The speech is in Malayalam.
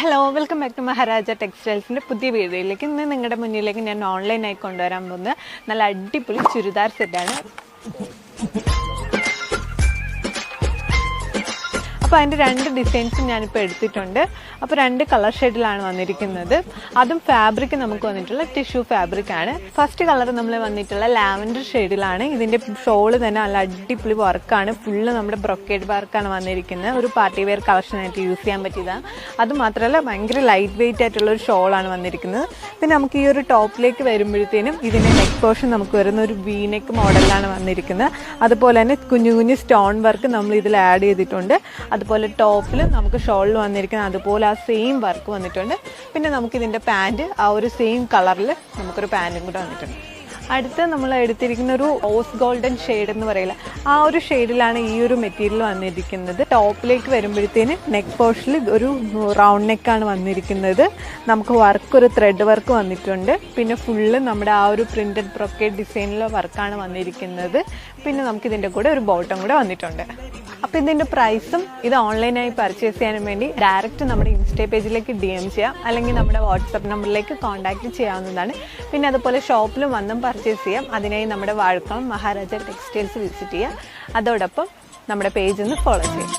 Hello, welcome back to Maharaja ടെക്സ്റ്റൈൽസിൻ്റെ പുതിയ വീഡിയോയിലേക്ക്. ഇന്ന് നിങ്ങളുടെ മുന്നിലേക്ക് ഞാൻ ഓൺലൈനായി കൊണ്ടുവരാൻ പോകുന്ന നല്ല അടിപൊളി ചുരിദാർ സെറ്റാണ്. അപ്പോൾ അതിൻ്റെ രണ്ട് ഡിസൈൻസും ഞാനിപ്പോൾ എടുത്തിട്ടുണ്ട്. അപ്പോൾ രണ്ട് കളർ ഷെയ്ഡിലാണ് വന്നിരിക്കുന്നത്. അതും ഫാബ്രിക് നമുക്ക് വന്നിട്ടുള്ള ടിഷ്യൂ ഫാബ്രിക്കാണ്. ഫസ്റ്റ് കളർ നമ്മൾ വന്നിട്ടുള്ള ലാവൻഡർ ഷെയ്ഡിലാണ്. ഇതിൻ്റെ ഷോള് തന്നെ നല്ല അടിപൊളി വർക്കാണ്. ഫുള്ള് നമ്മുടെ ബ്രൊക്കേഡ് വർക്കാണ് വന്നിരിക്കുന്നത്. ഒരു പാർട്ടി വെയർ കളക്ഷനായിട്ട് യൂസ് ചെയ്യാൻ പറ്റിയതാണ്. അതുമാത്രമല്ല ഭയങ്കര ലൈറ്റ് വെയിറ്റ് ആയിട്ടുള്ളൊരു ഷോളാണ് വന്നിരിക്കുന്നത്. പിന്നെ നമുക്ക് ഈ ഒരു ടോപ്പിലേക്ക് വരുമ്പോഴത്തേനും ഇതിൻ്റെ നെക്ക് പോർഷൻ നമുക്ക് വരുന്ന ഒരു വി നെക്ക് മോഡലിലാണ് വന്നിരിക്കുന്നത്. അതുപോലെ തന്നെ കുഞ്ഞു കുഞ്ഞു സ്റ്റോൺ വർക്ക് നമ്മൾ ഇതിൽ ആഡ് ചെയ്തിട്ടുണ്ട്. അതുപോലെ ടോപ്പിൽ നമുക്ക് ഷോളിൽ വന്നിരിക്കുന്നത് അതുപോലെ ആ സെയിം വർക്ക് വന്നിട്ടുണ്ട്. പിന്നെ നമുക്കിതിൻ്റെ പാൻറ്റ് ആ ഒരു സെയിം കളറിൽ നമുക്കൊരു പാൻറ്റും കൂടെ വന്നിട്ടുണ്ട്. അടുത്ത് നമ്മൾ എടുത്തിരിക്കുന്ന ഒരു റോസ് ഗോൾഡൻ ഷെയ്ഡ് എന്ന് പറയില്ല, ആ ഒരു ഷെയ്ഡിലാണ് ഈ ഒരു മെറ്റീരിയൽ വന്നിരിക്കുന്നത്. ടോപ്പിലേക്ക് വരുമ്പോഴത്തേന് നെക്ക് പോർഷനിൽ ഒരു റൗണ്ട് നെക്കാണ് വന്നിരിക്കുന്നത്. നമുക്ക് വർക്ക് ഒരു ത്രെഡ് വർക്ക് വന്നിട്ടുണ്ട്. പിന്നെ ഫുള്ള് നമ്മുടെ ആ ഒരു പ്രിൻറ്റഡ് ബ്രൊക്കേഡ് ഡിസൈനിലെ വർക്കാണ് വന്നിരിക്കുന്നത്. പിന്നെ നമുക്കിതിൻ്റെ കൂടെ ഒരു ബോട്ടം കൂടെ വന്നിട്ടുണ്ട്. അപ്പോൾ ഇതിൻ്റെ പ്രൈസും ഇത് ഓൺലൈനായി പർച്ചേസ് ചെയ്യാനും വേണ്ടി ഡയറക്റ്റ് നമ്മുടെ ഇൻസ്റ്റാ പേജിലേക്ക് DM ചെയ്യാം, അല്ലെങ്കിൽ നമ്മുടെ വാട്സപ്പ് നമ്പറിലേക്ക് കോൺടാക്റ്റ് ചെയ്യാവുന്നതാണ്. പിന്നെ അതുപോലെ ഷോപ്പിലും വന്നും പർച്ചേസ് ചെയ്യാം. അതിനായി നമ്മുടെ വാഴക്കുളം മഹാരാജ ടെക്സ്റ്റൈൽസ് വിസിറ്റ് ചെയ്യാം. അതോടൊപ്പം നമ്മുടെ പേജ് ഒന്ന് ഫോളോ ചെയ്യാം.